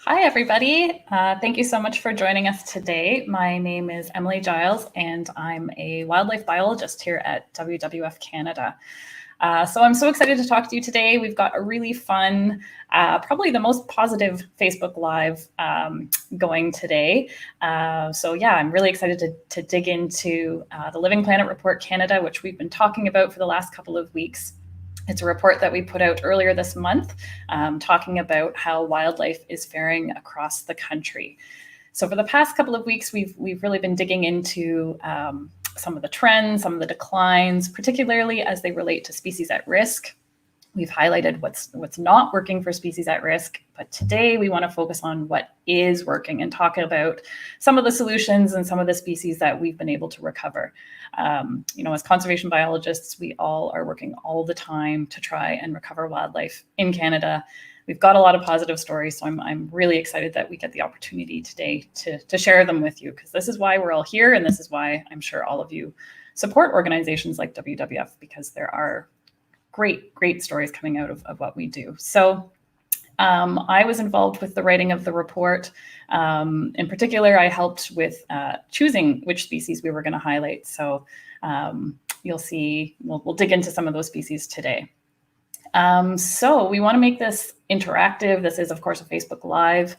Hi, everybody. Thank you so much for joining us today. My name is Emily Giles, and I'm a wildlife biologist here at WWF-Canada. So I'm so excited to talk to you today. We've got a really fun, probably the most positive Facebook Live going today. I'm really excited to dig into the Living Planet Report Canada, which we've been talking about for the last couple of weeks. It's a report that we put out earlier this month talking about how wildlife is faring across the country. So for the past couple of weeks, we've really been digging into some of the trends, some of the declines, particularly as they relate to species at risk. We've highlighted what's not working for species at risk, but today we want to focus on what is working and talk about some of the solutions and some of the species that we've been able to recover. As conservation biologists, we all are working all the time to try and recover wildlife in Canada. We've got a lot of positive stories, so I'm really excited that we get the opportunity today to share them with you, because this is why we're all here, and this is why I'm sure all of you support organizations like WWF, because there are great stories coming out of what we do. So I was involved with the writing of the report. In particular, I helped with choosing which species we were going to highlight. So you'll see, we'll dig into some of those species today. So we want to make this interactive. This is, of course, a Facebook Live.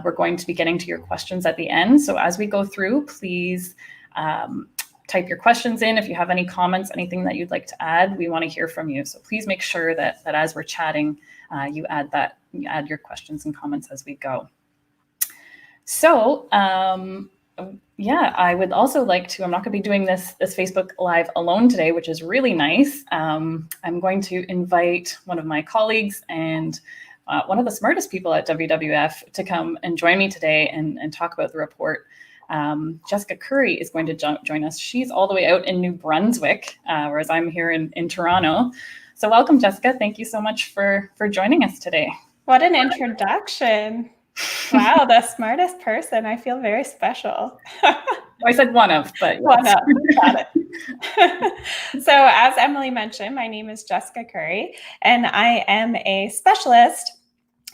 We're going to be getting to your questions at the end. So as we go through, please type your questions in. If you have any comments, anything that you'd like to add, we want to hear from you. So please make sure that as we're chatting, you add your questions and comments as we go. So I would also like to, I'm not going to be doing this Facebook Live alone today, which is really nice. I'm going to invite one of my colleagues and one of the smartest people at WWF to come and join me today and talk about the report. Jessica Currie is going to join us. She's all the way out in New Brunswick, whereas I'm here in Toronto. So welcome, Jessica. Thank you so much for joining us today. What an introduction. Wow, the smartest person. I feel very special. I said one of, but yes. One of. Got it. So as Emily mentioned, my name is Jessica Currie, and I am a specialist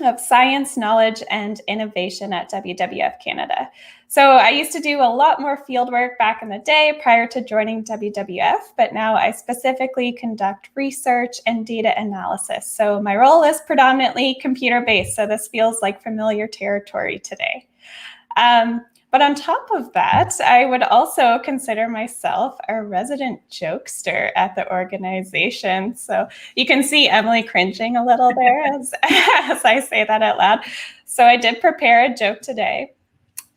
of science, knowledge, and innovation at WWF Canada. So I used to do a lot more field work back in the day prior to joining WWF, but now I specifically conduct research and data analysis. So my role is predominantly computer-based, so this feels like familiar territory today. But on top of that, I would also consider myself a resident jokester at the organization. So you can see Emily cringing a little there as I say that out loud. So I did prepare a joke today.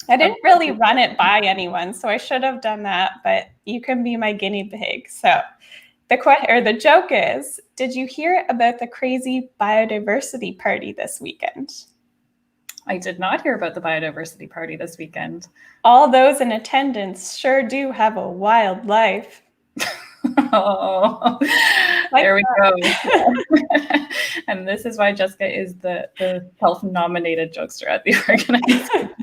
I didn't really run it by anyone, so I should have done that, but you can be my guinea pig. So the joke is, did you hear about the crazy biodiversity party this weekend? I did not hear about the biodiversity party this weekend. All those in attendance sure do have a wild life. Oh, there we go. And this is why Jessica is the self-nominated jokester at the organization.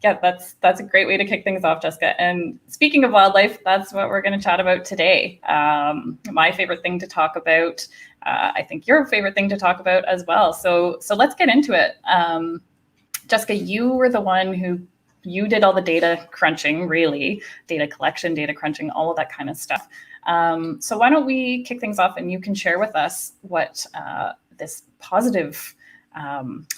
That's a great way to kick things off, Jessica. And speaking of wildlife, that's what we're going to chat about today. My favorite thing to talk about, I think your favorite thing to talk about as well. So let's get into it. Jessica, you were the one you did all the data crunching, really, data collection, data crunching, all of that kind of stuff. So why don't we kick things off and you can share with us what this positive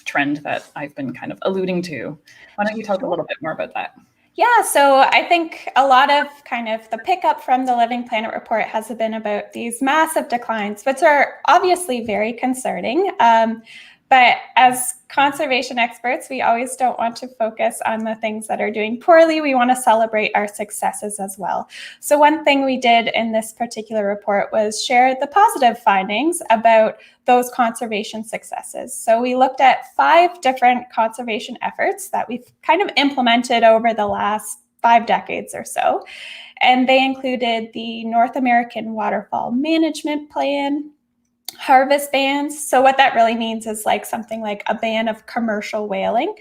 trend that I've been kind of alluding to. Why don't you talk a little bit more about that? Yeah, so I think a lot of kind of the pickup from the Living Planet report has been about these massive declines, which are obviously very concerning. But as conservation experts, we always don't want to focus on the things that are doing poorly. We want to celebrate our successes as well. So one thing we did in this particular report was share the positive findings about those conservation successes. So we looked at 5 different conservation efforts that we've kind of implemented over the last 5 decades or so. And they included the North American Waterfall Management Plan, harvest bans. So what that really means is like something like a ban of commercial whaling.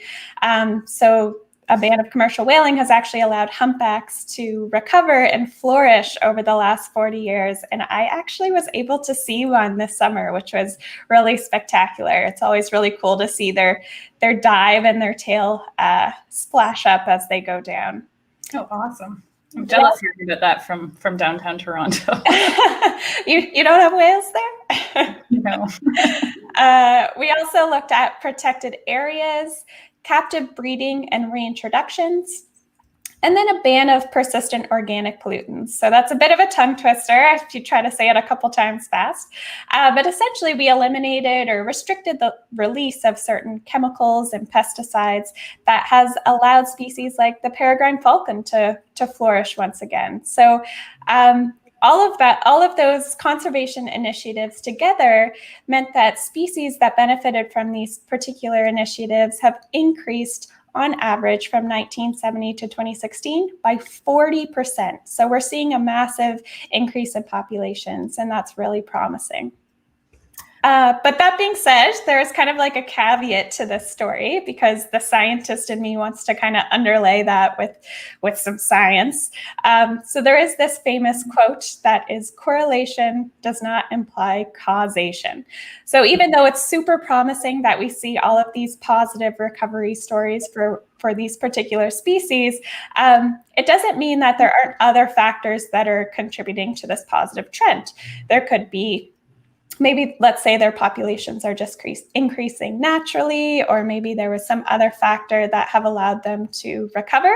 So a ban of commercial whaling has actually allowed humpbacks to recover and flourish over the last 40 years. And I actually was able to see one this summer, which was really spectacular. It's always really cool to see their dive and their tail splash up as they go down. Oh, awesome. I'm jealous hearing about that from downtown Toronto. You don't have whales there? No. We also looked at protected areas, captive breeding and reintroductions, and then a ban of persistent organic pollutants. So that's a bit of a tongue twister if you try to say it a couple times fast. But essentially, we eliminated or restricted the release of certain chemicals and pesticides that has allowed species like the peregrine falcon to flourish once again. So all of those conservation initiatives together meant that species that benefited from these particular initiatives have increased on average from 1970 to 2016 by 40%. So we're seeing a massive increase in populations, and that's really promising. But that being said, there's kind of like a caveat to this story, because the scientist in me wants to kind of underlay that with some science. So there is this famous quote that is, correlation does not imply causation. So even though it's super promising that we see all of these positive recovery stories for these particular species, it doesn't mean that there aren't other factors that are contributing to this positive trend. There could be, maybe, let's say their populations are just increasing naturally, or maybe there was some other factor that have allowed them to recover.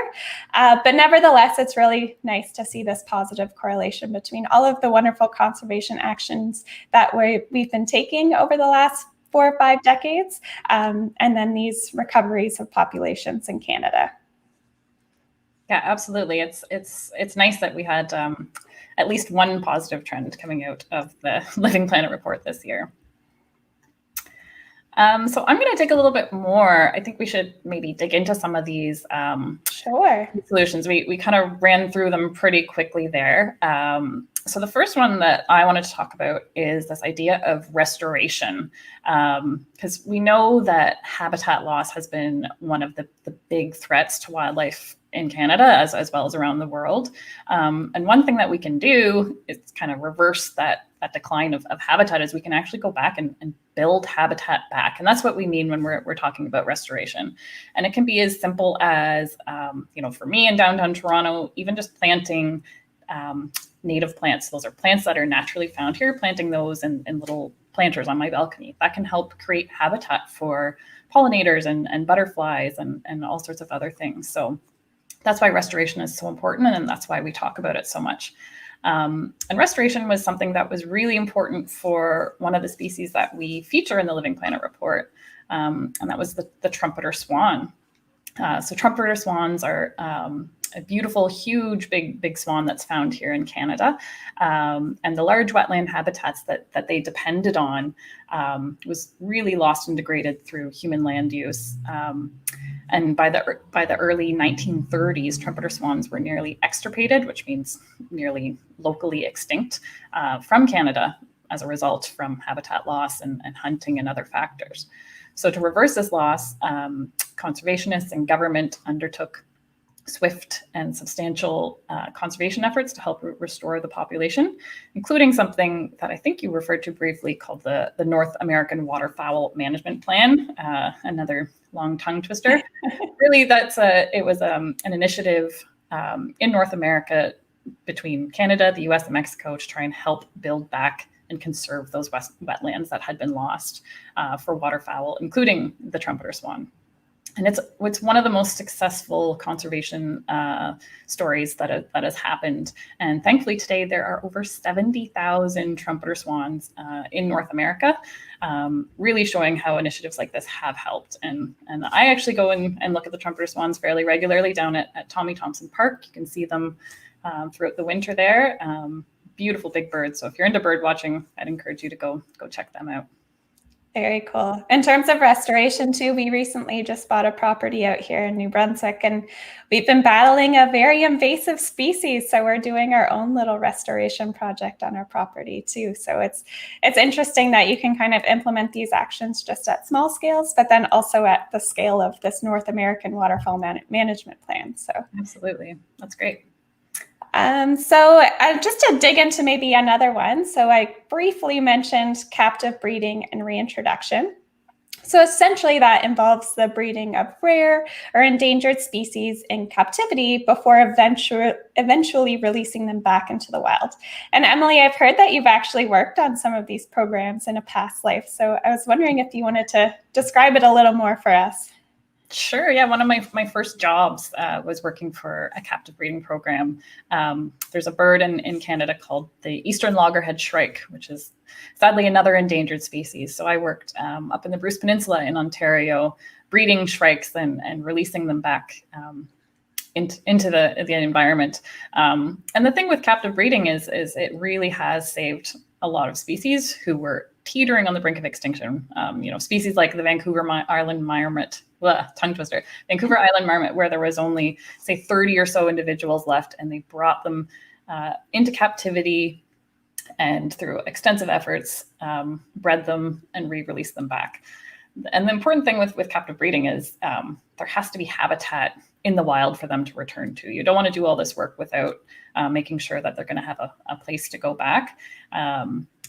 But nevertheless, it's really nice to see this positive correlation between all of the wonderful conservation actions that we've been taking over the last 4 or 5 decades, and then these recoveries of populations in Canada. Yeah, absolutely. It's nice that we had at least one positive trend coming out of the Living Planet report this year. So I'm going to dig a little bit more. I think we should maybe dig into some of these solutions. We kind of ran through them pretty quickly there. So the first one that I wanted to talk about is this idea of restoration, because we know that habitat loss has been one of the big threats to wildlife in Canada as well as around the world. And one thing that we can do is kind of reverse that decline of habitat, is we can actually go back and build habitat back. And that's what we mean when we're talking about restoration. And it can be as simple as, for me in downtown Toronto, even just planting native plants. Those are plants that are naturally found here, planting those in little planters on my balcony. That can help create habitat for pollinators and butterflies and all sorts of other things. So that's why restoration is so important, and that's why we talk about it so much. And restoration was something that was really important for one of the species that we feature in the Living Planet report, and that was the trumpeter swan. So trumpeter swans are a beautiful, huge, big swan that's found here in Canada. And the large wetland habitats that they depended on was really lost and degraded through human land use. And by the early 1930s, trumpeter swans were nearly extirpated, which means nearly locally extinct from Canada as a result from habitat loss and hunting and other factors. So to reverse this loss, conservationists and government undertook swift and substantial conservation efforts to help restore the population, including something that I think you referred to briefly called the North American Waterfowl Management Plan, another long tongue twister. Really, it was an initiative in North America between Canada, the US, and Mexico to try and help build back and conserve those wetlands that had been lost for waterfowl, including the trumpeter swan. And it's one of the most successful conservation stories that has happened. And thankfully today there are over 70,000 trumpeter swans in North America, really showing how initiatives like this have helped. And I actually go and look at the trumpeter swans fairly regularly down at Tommy Thompson Park. You can see them throughout the winter there. Beautiful big birds. So if you're into bird watching, I'd encourage you to go check them out. Very cool. In terms of restoration too, we recently just bought a property out here in New Brunswick, and we've been battling a very invasive species. So we're doing our own little restoration project on our property too. So it's interesting that you can kind of implement these actions just at small scales, but then also at the scale of this North American waterfowl management plan. So absolutely, that's great. Just to dig into maybe another one. So I briefly mentioned captive breeding and reintroduction. So essentially that involves the breeding of rare or endangered species in captivity before eventually releasing them back into the wild. And Emily, I've heard that you've actually worked on some of these programs in a past life. So I was wondering if you wanted to describe it a little more for us. Sure. Yeah. One of my first jobs was working for a captive breeding program. There's a bird in Canada called the Eastern Loggerhead Shrike, which is sadly another endangered species. So I worked up in the Bruce Peninsula in Ontario, breeding shrikes and releasing them back into the environment. And the thing with captive breeding is it really has saved a lot of species who were teetering on the brink of extinction. Species like the Vancouver Island marmot, tongue twister, Vancouver Island marmot, where there was only, say, 30 or so individuals left, and they brought them into captivity and through extensive efforts, bred them and re-released them back. And the important thing with captive breeding is there has to be habitat in the wild for them to return to. You don't want to do all this work without making sure that they're going to have a place to go back.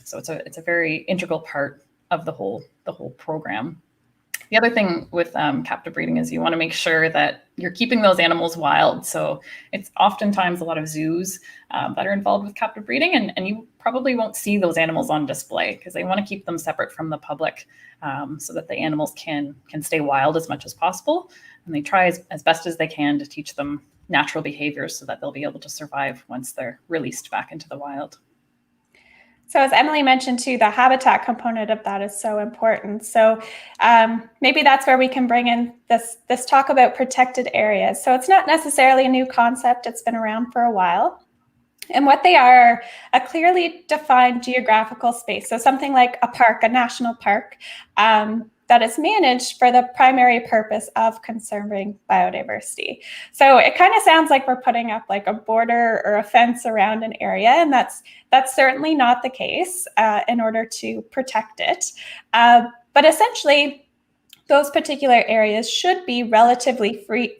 So it's a very integral part of the whole program. The other thing with captive breeding is you want to make sure that you're keeping those animals wild. So it's oftentimes a lot of zoos that are involved with captive breeding, and you probably won't see those animals on display because they want to keep them separate from the public so that the animals can stay wild as much as possible. And they try as best as they can to teach them natural behaviors so that they'll be able to survive once they're released back into the wild. So as Emily mentioned too, the habitat component of that is so important. So maybe that's where we can bring in this talk about protected areas. So it's not necessarily a new concept. It's been around for a while. And what they are a clearly defined geographical space. So something like a park, a national park, that is managed for the primary purpose of conserving biodiversity. So it kind of sounds like we're putting up like a border or a fence around an area, and that's certainly not the case in order to protect it. But essentially, those particular areas should be relatively free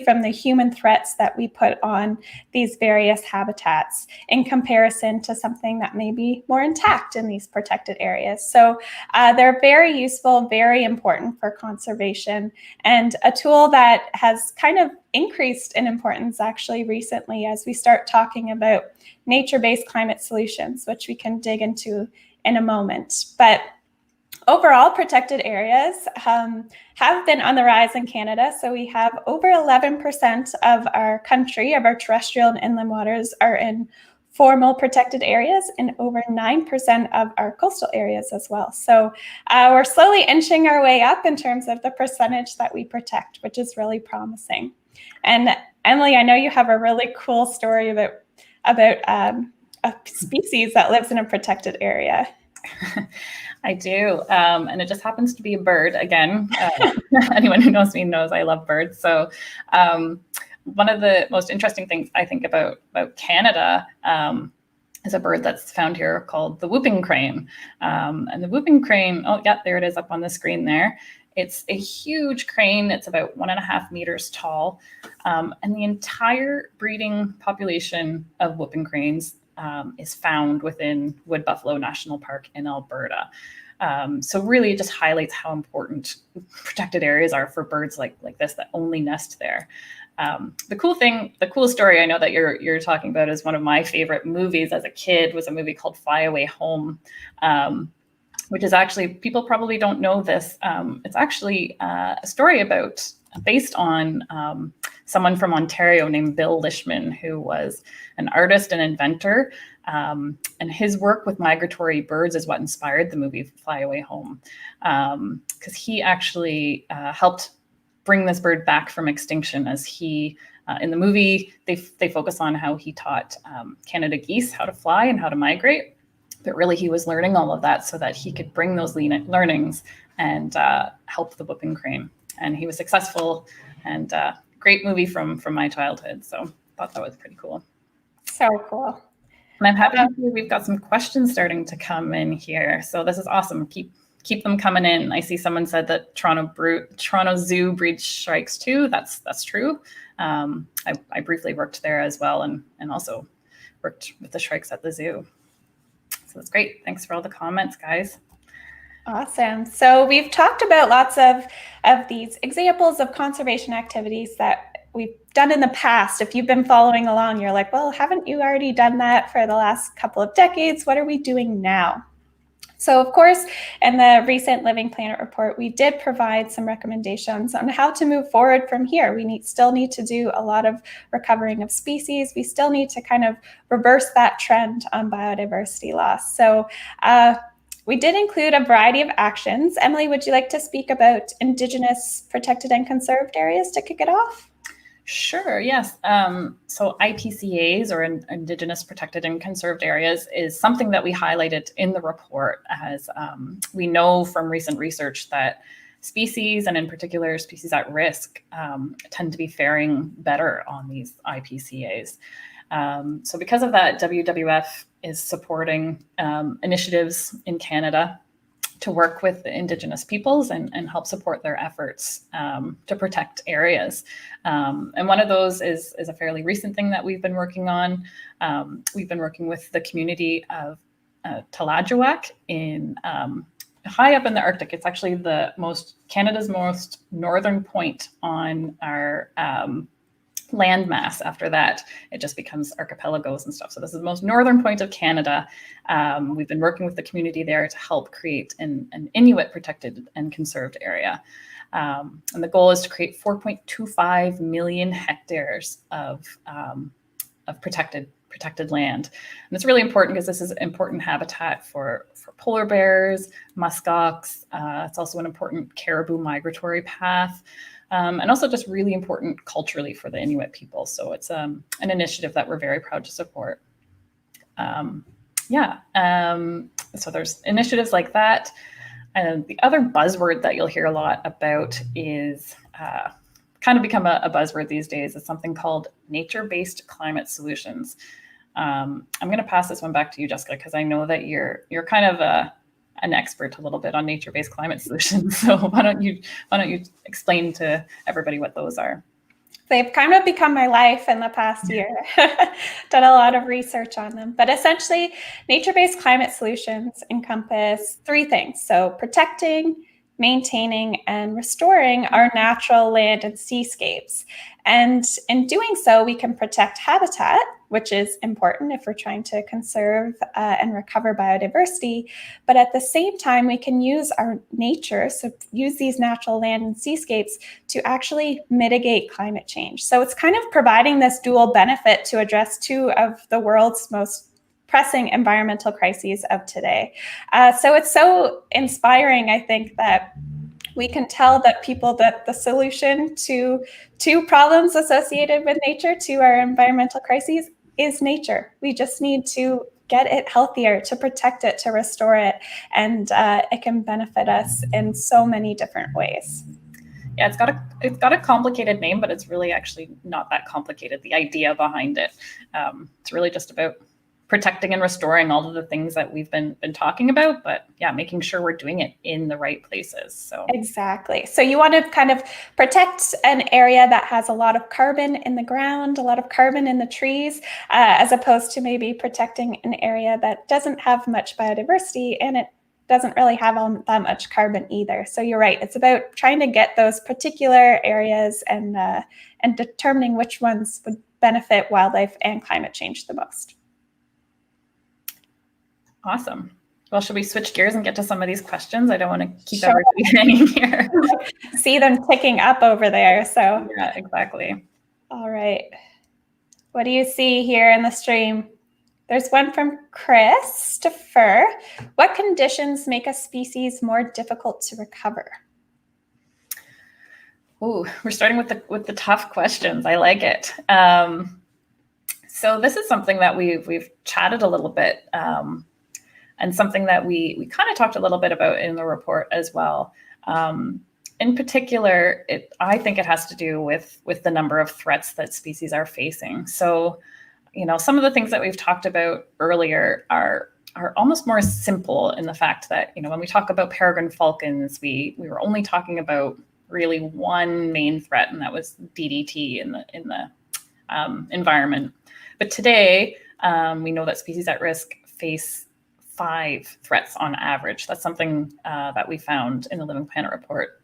from the human threats that we put on these various habitats in comparison to something that may be more intact in these protected areas. So they're very useful, very important for conservation, and a tool that has kind of increased in importance actually recently as we start talking about nature-based climate solutions, which we can dig into in a moment. But overall, protected areas have been on the rise in Canada. So we have over 11% of our country, of our terrestrial and inland waters, are in formal protected areas, and over 9% of our coastal areas as well. So we're slowly inching our way up in terms of the percentage that we protect, which is really promising. And Emily, I know you have a really cool story about a species that lives in a protected area. I do. And it just happens to be a bird again. Anyone who knows me knows I love birds. So one of the most interesting things I think about Canada is a bird that's found here called the whooping crane. And the whooping crane, oh yeah, there it is up on the screen there. It's a huge crane. It's about 1.5 meters tall. And the entire breeding population of whooping cranes is found within Wood Buffalo National Park in Alberta. So really it just highlights how important protected areas are for birds like this that only nest there. The cool story I know that you're talking about is one of my favorite movies as a kid was a movie called Fly Away Home, which is actually, people probably don't know this. It's actually a story based on someone from Ontario named Bill Lishman, who was an artist and inventor. And his work with migratory birds is what inspired the movie Fly Away Home, because he actually helped bring this bird back from extinction. As he, in the movie, they focus on how he taught Canada geese how to fly and how to migrate. But really, he was learning all of that so that he could bring those learnings and help the whooping crane. And he was successful, and great movie from my childhood. So I thought that was pretty cool. So cool. And I'm happy to see we've got some questions starting to come in here. So this is awesome. Keep them coming in. I see someone said that Toronto Zoo breeds shrikes too. That's true. I briefly worked there as well, and also worked with the shrikes at the zoo. So that's great. Thanks for all the comments, guys. Awesome. So we've talked about lots of these examples of conservation activities that we've done in the past. If you've been following along, you're like, well, haven't you already done that for the last couple of decades? What are we doing now? So of course, in the recent Living Planet report, we did provide some recommendations on how to move forward from here. We still need to do a lot of recovering of species. We still need to kind of reverse that trend on biodiversity loss. So we did include a variety of actions. Emily, would you like to speak about Indigenous protected and conserved areas to kick it off? Sure, yes. So IPCAs, or Indigenous Protected and Conserved Areas, is something that we highlighted in the report, as we know from recent research that species, and in particular species at risk, tend to be faring better on these IPCAs. So because of that, WWF is supporting initiatives in Canada to work with the Indigenous peoples and help support their efforts to protect areas. And one of those is a fairly recent thing that we've been working on. We've been working with the community of Tlajuac in high up in the Arctic. It's actually Canada's most northern point on our landmass. After that, it just becomes archipelagos and stuff. So this is the most northern point of Canada. We've been working with the community there to help create an Inuit protected and conserved area. And the goal is to create 4.25 million hectares of protected land. And it's really important because this is important habitat for polar bears, muskox. It's also an important caribou migratory path. And also just really important culturally for the Inuit people. So it's an initiative that we're very proud to support. So there's initiatives like that. And the other buzzword that you'll hear a lot about is kind of become a buzzword these days. It's something called nature-based climate solutions. I'm going to pass this one back to you, Jessica, because I know that you're kind of an expert a little bit on nature-based climate solutions. So why don't you explain to everybody what those are? They've kind of become my life in the past year. Done a lot of research on them. But essentially, nature-based climate solutions encompass three things. So protecting, maintaining, and restoring our natural land and seascapes. And in doing so, we can protect habitat, which is important if we're trying to conserve and recover biodiversity. But at the same time, we can use our nature, so use these natural land and seascapes to actually mitigate climate change. So it's kind of providing this dual benefit to address two of the world's most pressing environmental crises of today. So it's so inspiring, I think, that we can tell that the solution to two problems associated with nature, to our environmental crises, is nature. We just need to get it healthier, to protect it, to restore it, and it can benefit us in so many different ways. Yeah, it's got a complicated name, but it's really actually not that complicated. The idea behind it, it's really just about protecting and restoring all of the things that we've been talking about, but yeah, making sure we're doing it in the right places. So exactly. So you want to kind of protect an area that has a lot of carbon in the ground, a lot of carbon in the trees, as opposed to maybe protecting an area that doesn't have much biodiversity and it doesn't really have that much carbon either. So you're right. It's about trying to get those particular areas and determining which ones would benefit wildlife and climate change the most. Awesome. Well, should we switch gears and get to some of these questions? I don't want to keep everybody hanging here. See them ticking up over there. So yeah, exactly. All right. What do you see here in the stream? There's one from Christopher. What conditions make a species more difficult to recover? Ooh, we're starting with the tough questions. I like it. So this is something that we've chatted a little bit. and something that we kind of talked a little bit about in the report as well. In particular, I think it has to do with the number of threats that species are facing. So, some of the things that we've talked about earlier are almost more simple in the fact that, when we talk about peregrine falcons, we were only talking about really one main threat, and that was DDT in the environment. But today, we know that species at risk face 5 threats on average. That's something that we found in the Living Planet report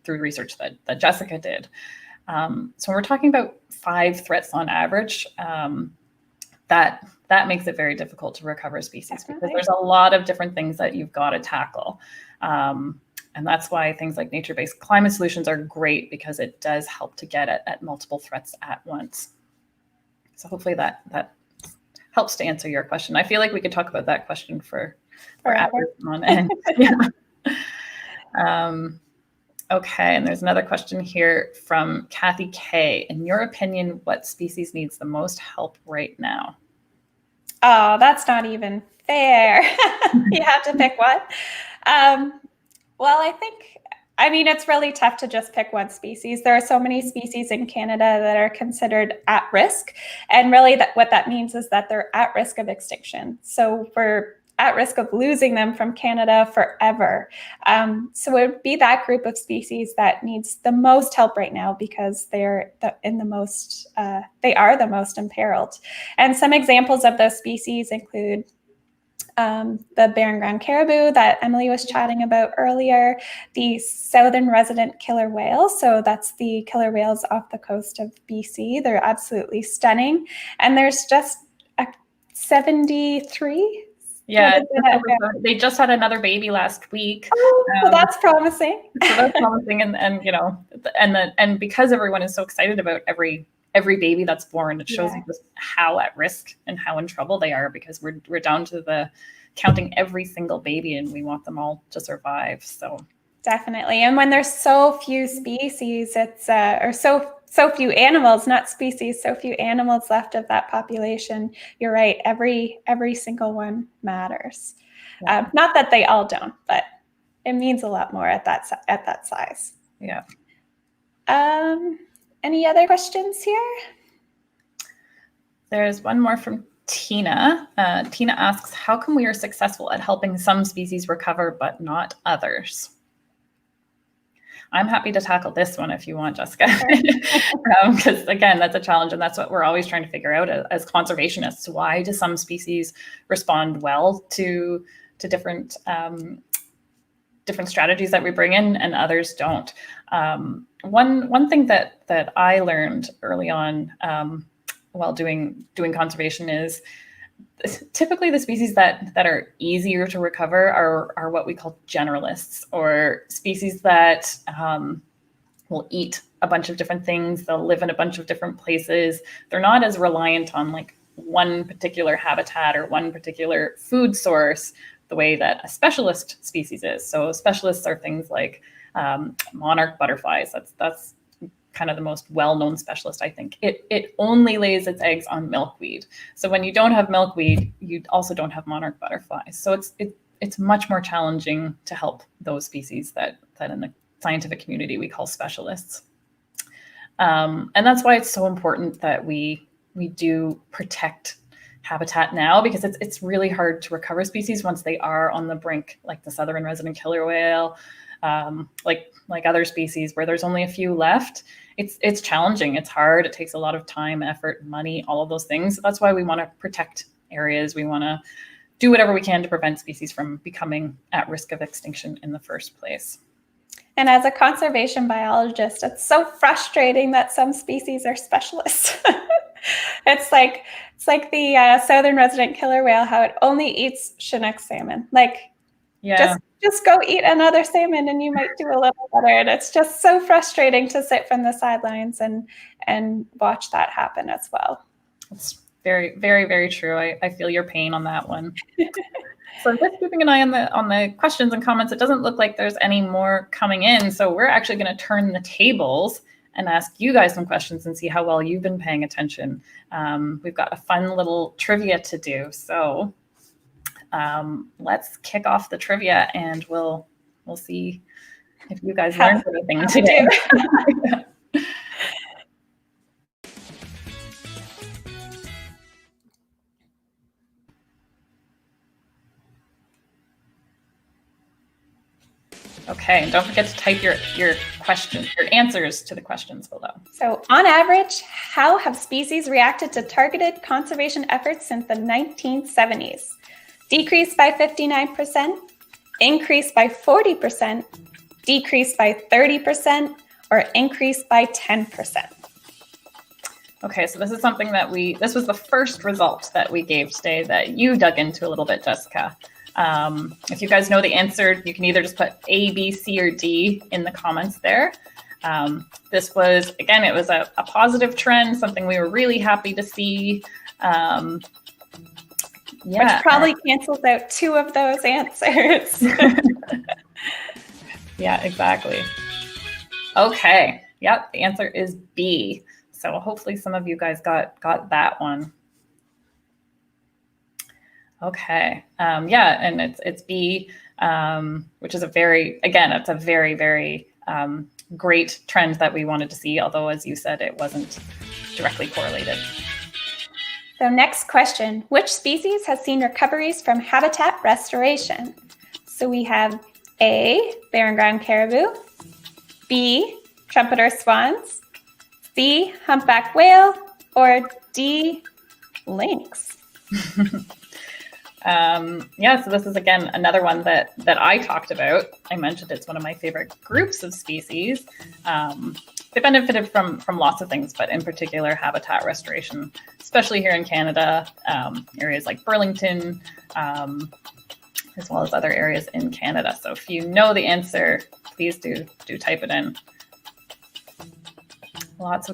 through research that Jessica did. So when we're talking about 5 threats on average, that makes it very difficult to recover species because there's a lot of different things that you've got to tackle. And that's why things like nature-based climate solutions are great, because it does help to get at multiple threats at once. So hopefully that helps to answer your question. I feel like we could talk about that question for hours on end. Okay, and there's another question here from Kathy K. In your opinion, what species needs the most help right now? Oh, that's not even fair. You have to pick one. Well, it's really tough to just pick one species. There are so many species in Canada that are considered at risk. And really what that means is that they're at risk of extinction. So we're at risk of losing them from Canada forever. So it would be that group of species that needs the most help right now, because they are the most imperiled. And some examples of those species include the barren ground caribou that Emily was chatting about earlier, the southern resident killer whales. So that's the killer whales off the coast of BC. They're absolutely stunning. And there's just 73. Yeah, they just had another baby last week. Oh, well, that's promising. So that's promising, and because everyone is so excited about every baby that's born, it shows you just how at risk and how in trouble they are, because we're down to the counting every single baby, and we want them all to survive. So definitely, and when there's so few species, it's or so few animals, not species, so few animals left of that population. You're right. Every single one matters. Yeah. Not that they all don't, but it means a lot more at that size. Yeah. Any other questions here? There's one more from Tina. Tina asks, how come we are successful at helping some species recover but not others? I'm happy to tackle this one if you want, Jessica, because again, that's a challenge, and that's what we're always trying to figure out as conservationists. Why do some species respond well to different strategies that we bring in, and others don't? One thing that I learned early on while doing conservation is typically the species that are easier to recover are what we call generalists, or species that will eat a bunch of different things. They'll live in a bunch of different places. They're not as reliant on like one particular habitat or one particular food source the way that a specialist species is. So specialists are things like monarch butterflies. That's kind of the most well-known specialist, I think. It only lays its eggs on milkweed. So when you don't have milkweed, you also don't have monarch butterflies. So it's much more challenging to help those species that in the scientific community we call specialists. And that's why it's so important that we do protect habitat now, because it's really hard to recover species once they are on the brink, like the southern resident killer whale, like other species where there's only a few left. It's challenging. It's hard. It takes a lot of time, effort, money, all of those things. So that's why we want to protect areas. We want to do whatever we can to prevent species from becoming at risk of extinction in the first place. And as a conservation biologist, it's so frustrating that some species are specialists. It's like the southern resident killer whale, how it only eats Chinook salmon. Just go eat another salmon and you might do a little better. And it's just so frustrating to sit from the sidelines and watch that happen as well. It's very, very, very true. I feel your pain on that one. So just keeping an eye on the questions and comments. It doesn't look like there's any more coming in. So we're actually going to turn the tables and ask you guys some questions and see how well you've been paying attention. We've got a fun little trivia to do. So let's kick off the trivia, and we'll see if you guys learned anything today. Okay, and don't forget to type your questions, your answers to the questions below. So on average, how have species reacted to targeted conservation efforts since the 1970s? Decreased by 59%, increased by 40%, decreased by 30%, or increased by 10%? Okay, so this is something that this was the first result that we gave today that you dug into a little bit, Jessica. If you guys know the answer, you can either just put A, B, C, or D in the comments there. This was, again, it was a positive trend, something we were really happy to see. Which probably cancels out 2 of those answers. Yeah, exactly. Okay, yep, the answer is B. So hopefully some of you guys got that one. Okay, yeah, and it's B, which is it's a very, very great trend that we wanted to see, although as you said, it wasn't directly correlated. So next question, which species has seen recoveries from habitat restoration? So we have A, barren ground caribou, B, trumpeter swans, C, humpback whale, or D, lynx? Yeah, so this is again another one that I talked about. I mentioned it's one of my favorite groups of species. They benefited from lots of things, but in particular habitat restoration, especially here in Canada, areas like Burlington, as well as other areas in Canada. So if you know the answer, please do type it in. Lots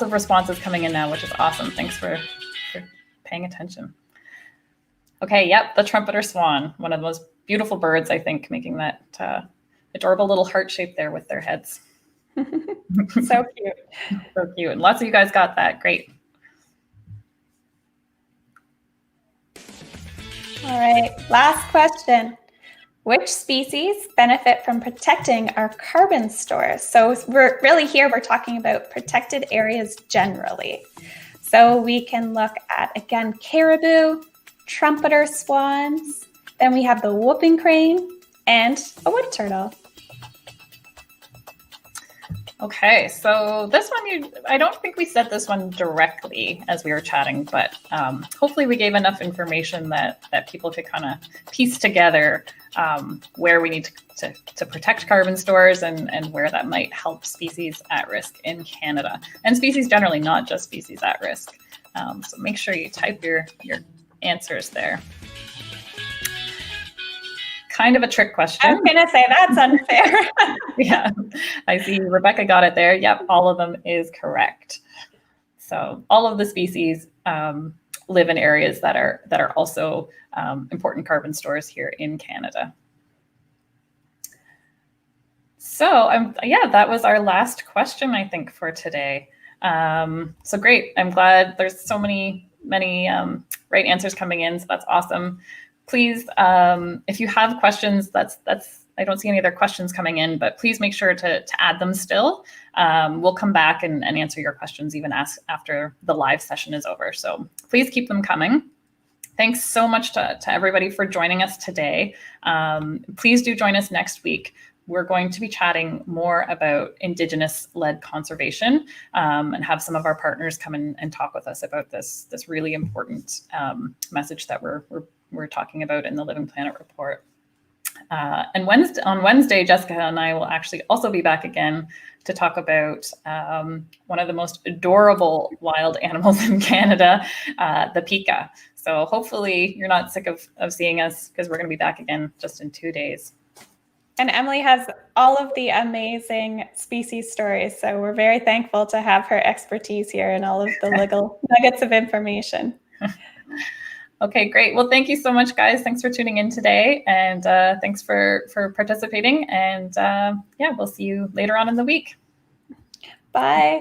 of responses coming in now, which is awesome. Thanks for paying attention. Okay, yep, the trumpeter swan, one of the most beautiful birds, I think, making that adorable little heart shape there with their heads. So cute. So cute. And lots of you guys got that. Great. All right, last question. Which species benefit from protecting our carbon stores? So we're talking about protected areas generally. So we can look at, again, caribou, trumpeter swans, then we have the whooping crane, and a wood turtle. Okay, so this one, I don't think we said this one directly as we were chatting, but hopefully we gave enough information that people could kind of piece together where we need to protect carbon stores and where that might help species at risk in Canada. And species generally, not just species at risk. So make sure you type your answers there. Kind of a trick question. I was going to say that's unfair. Yeah, I see Rebecca got it there. Yep, all of them is correct. So all of the species live in areas that are also important carbon stores here in Canada. So yeah, that was our last question, I think, for today. So great. I'm glad there's so many right answers coming in. So that's awesome. Please, if you have questions, I don't see any other questions coming in, but please make sure to add them still. We'll come back and answer your questions even after the live session is over. So please keep them coming. Thanks so much to everybody for joining us today. Please do join us next week. We're going to be chatting more about Indigenous-led conservation and have some of our partners come in and talk with us about this really important message that we're talking about in the Living Planet report. And on Wednesday, Jessica and I will actually also be back again to talk about one of the most adorable wild animals in Canada, the pika. So hopefully you're not sick of seeing us, because we're going to be back again just in 2 days. And Emily has all of the amazing species stories. So we're very thankful to have her expertise here and all of the little nuggets of information. Okay, great. Well, thank you so much, guys. Thanks for tuning in today. And thanks for participating. And yeah, we'll see you later on in the week. Bye.